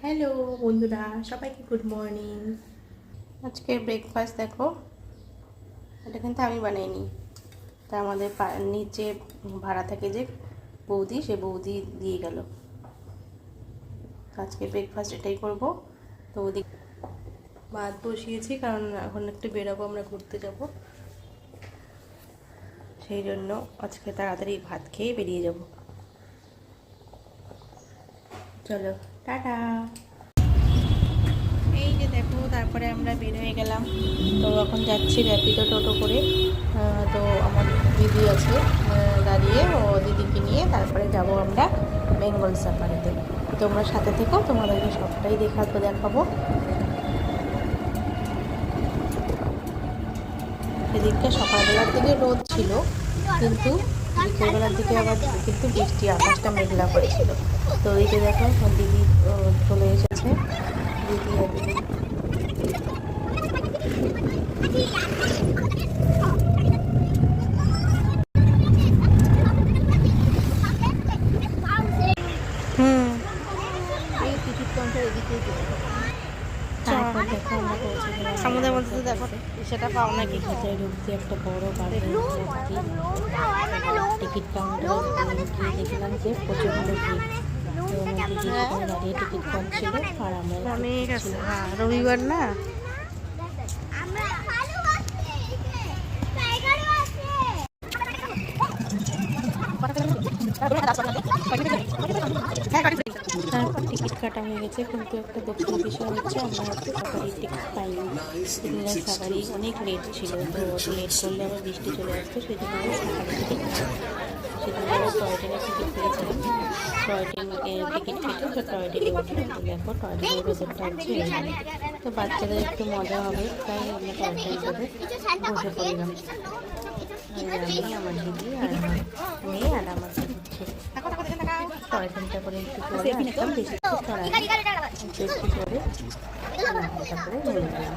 Hello বন্ধুরা, সবাইকে good morning. আজকে ব্রেকফাস্ট দেখো, এটা কিন্তু আমি বানাইনি, তা আমাদের নিচে ভাড়া থাকে যে বৌদি, সে বৌদি দিয়ে গেল। আজকে ব্রেকফাস্ট এটাই করব। তো ওদি ভাত বসিয়েছি, কারণ এখন একটু বেরোবো, আমরা ঘুরতে যাব, সেই জন্য আজকে তাড়াতাড়ি ভাত খেয়ে বেরিয়ে যাব। চলো টাটা। এই যে দেখো, তারপরে আমরা বের হয়ে গেলাম। তো এখন যাচ্ছি র্যাপিডো টোটো করে। তো আমার দিদি আছে দাঁড়িয়ে, ও দিদিকে নিয়ে তারপরে যাব আমরা বেঙ্গল সাফারিতে। তোমরা সাথে থেকো, তোমাদেরকে সবটাই দেখাবো। এদিকটা সকালবেলার দিকে রোদ ছিল, কিন্তু বিকেলবেলার দিকে আবার কিন্তু বৃষ্টি, আকাশটা মেঘলা করেছিল। তো ওইটা দেখো, দিদি চলে এসেছে, দিদি আর দিদি। সমুদ্রের মধ্যে তো দেখো সেটা পাও নাকি, খাঁচায় ঢুকতে একটা বড় গাড়ি টিকিট কাউন্টারে গিয়ে দেখলাম যে প্রচণ্ড ভিড়। দাঁড়িয়ে টিকিট কাটছিল, আর আমরা রবিবার না, তারপর টিকিট কাটা হয়ে গেছে। কিন্তু একটা দুঃখের বিষয় হচ্ছে, আমরা হচ্ছে সাফারির টিকিট পাইনি। সেদিনের সাফারি অনেক লেট ছিল, তো লেট করলে আবার বৃষ্টি চলে আসতো, সেই জন্য আমরা সাফারির টিকিট সেদিন আমরা টয় ট্রেনের টিকিট পেয়েছিলাম। টয় ট্রেনের টিকিট কেটে তো টয় ট্রেনে উঠলাম। তো দেখো টয় ট্রেনের ভেতরটা হচ্ছে এখানে। তো বাচ্চাদের একটু মজা হবে, তাই আমরা টয় ট্রেনের ভেতরে বসে পড়লাম। আমি, আমার দিদি আর আমার মেয়ে আর আমার ছেলে টয় ট্রেনটা করে একটু চলে আসলাম, বেশি চড়াই একটু চড়ে তারপরে নেমে গেলাম।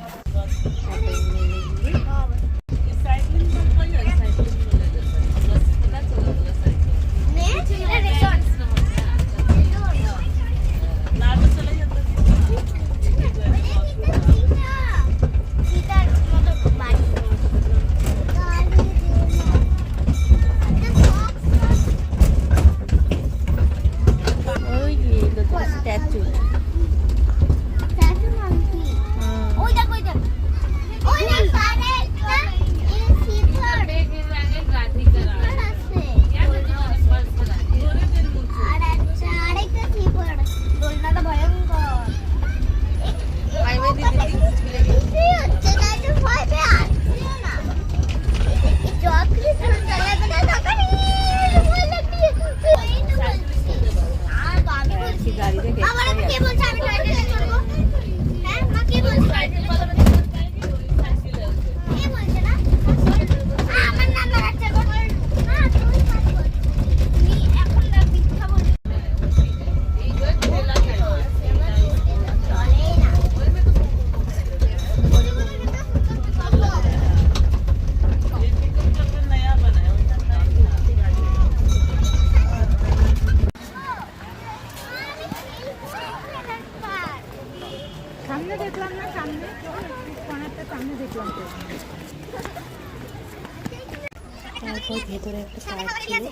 তারপর ভেতরে একটা পার্ক ছিল,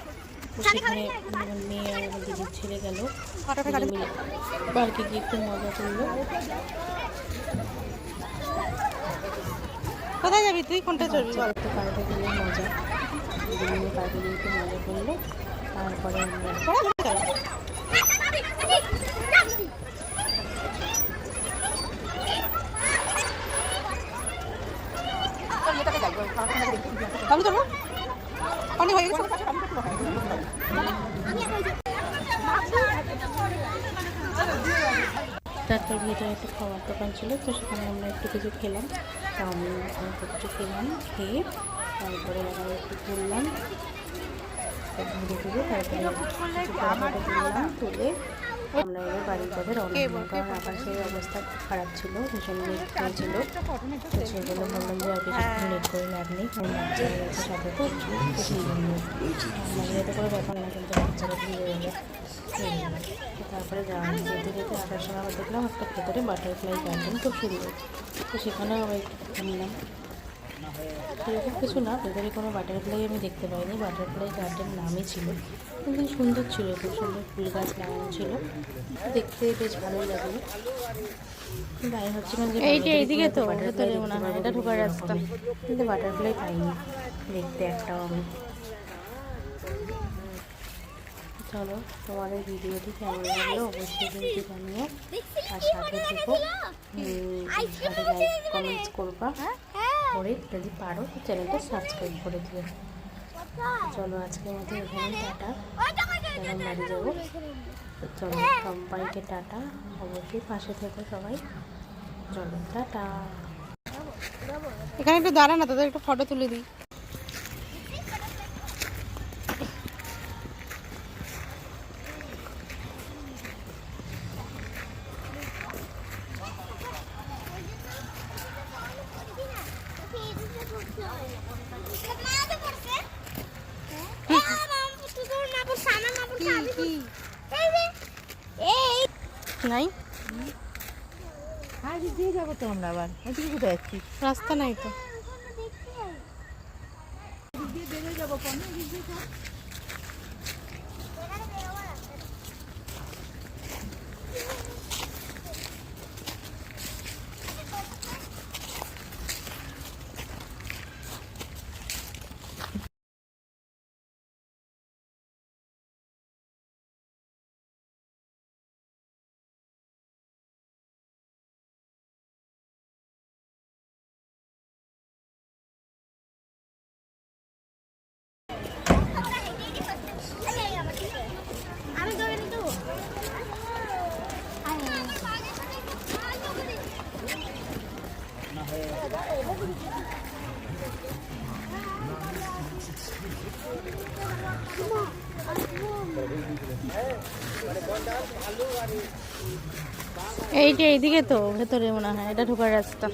সেখানে আমার মেয়ে আর আমার দিদির ছেলে গেল, মিলে পার্কে গিয়ে একটু মজা করলো। কোথায় যাবি তুই, কোনটা চলবি? তো পার্কে গেলে মজা, পার্কে গিয়ে একটু মজা করলো। তারপরে তারপর ভিতরে একটা খাওয়ার দোকান ছিল, তো সেখানে আমরা একটু কিছু খেলাম, চাউমিন কিছু খেলাম, খেয়ে তারপরে আবার একটু ঘুরলাম, ঘুরে তারপরে তুললাম, তুলে আমরা এবার বাড়ির পথে রওনা দিলাম, কারণ আকাশের অবস্থা খুব খারাপ ছিল, ভীষণ লেট হয়েছিল। তো সেগুলো বললাম যে আর বেশিক্ষণ লেট করে লাভ নেই, কারণ বাচ্চারা গেছে সাথে করছি, তো সেই জন্য আমাদের এত করে ব্যাপার না, কিন্তু বাচ্চারা ভিড়ে গেলে। তারপরে যেতে যেতে আসার সময় আবার দেখলাম একটা ভেতরে বাটারফ্লাই গার্ডেন খুব সুন্দর, তো সেখানেও আবার একটু নিলাম। সেরকম কিছু না, ভেতরে কোনো বাটারফ্লাই আমি দেখতে পাইনি, বাটারফ্লাই গার্ডেন নামই ছিল, কিন্তু সুন্দর ছিল, খুব সুন্দর ফুল গাছ লাগানো ছিল, দেখতে বেশ ভালোই লাগলো। তাই ভাবছিলাম যে এইদিকে তো ভেতরে মনে হয় এটা ঢোকার রাস্তা, কিন্তু বাটারফ্লাই পাইনি দেখতে একটাও আমি। চলো, তোমাদের ভিডিওটি কেমন লাগলো অবশ্যই কিন্তু জানিও, আর সাথে থেকো, সাথে লাইক কমেন্টস করবা, করে যদি পারো চ্যানেলটা সাবস্ক্রাইব করে দিও। চলো আজকের মতো এখানে টাটা, এখন বাড়ি যাবো। চলো সবাইকে টাটা, অবশ্যই পাশে থেকো সবাই, চলো টাটা। এখানে একটু দাঁড়া না, তাদের একটু ফটো তুলে দিই। নাই দিয়ে যাবো তো আমরা, আবার ওইদিকে কোথায় যাচ্ছি? রাস্তা নাই তো। এইদিকে তো ভেতরে মনে হয় এটা ঢোকার রাস্তা।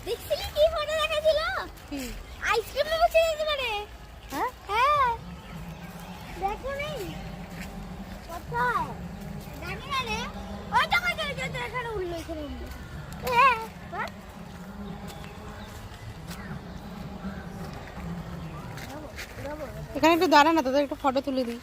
দেখছিলি কি ফটো দেখাছিল? আইসক্রিম বসে দিতে পারে। হ্যাঁ হ্যাঁ, দেখো নেই কোথায় জানি না রে, ওইটা কই গেল? এখানে উঠলো, এখানে উঠলো। হ্যাঁ এখানে একটু দাঁড়া না, তাদের একটু ফটো তুলে দিই।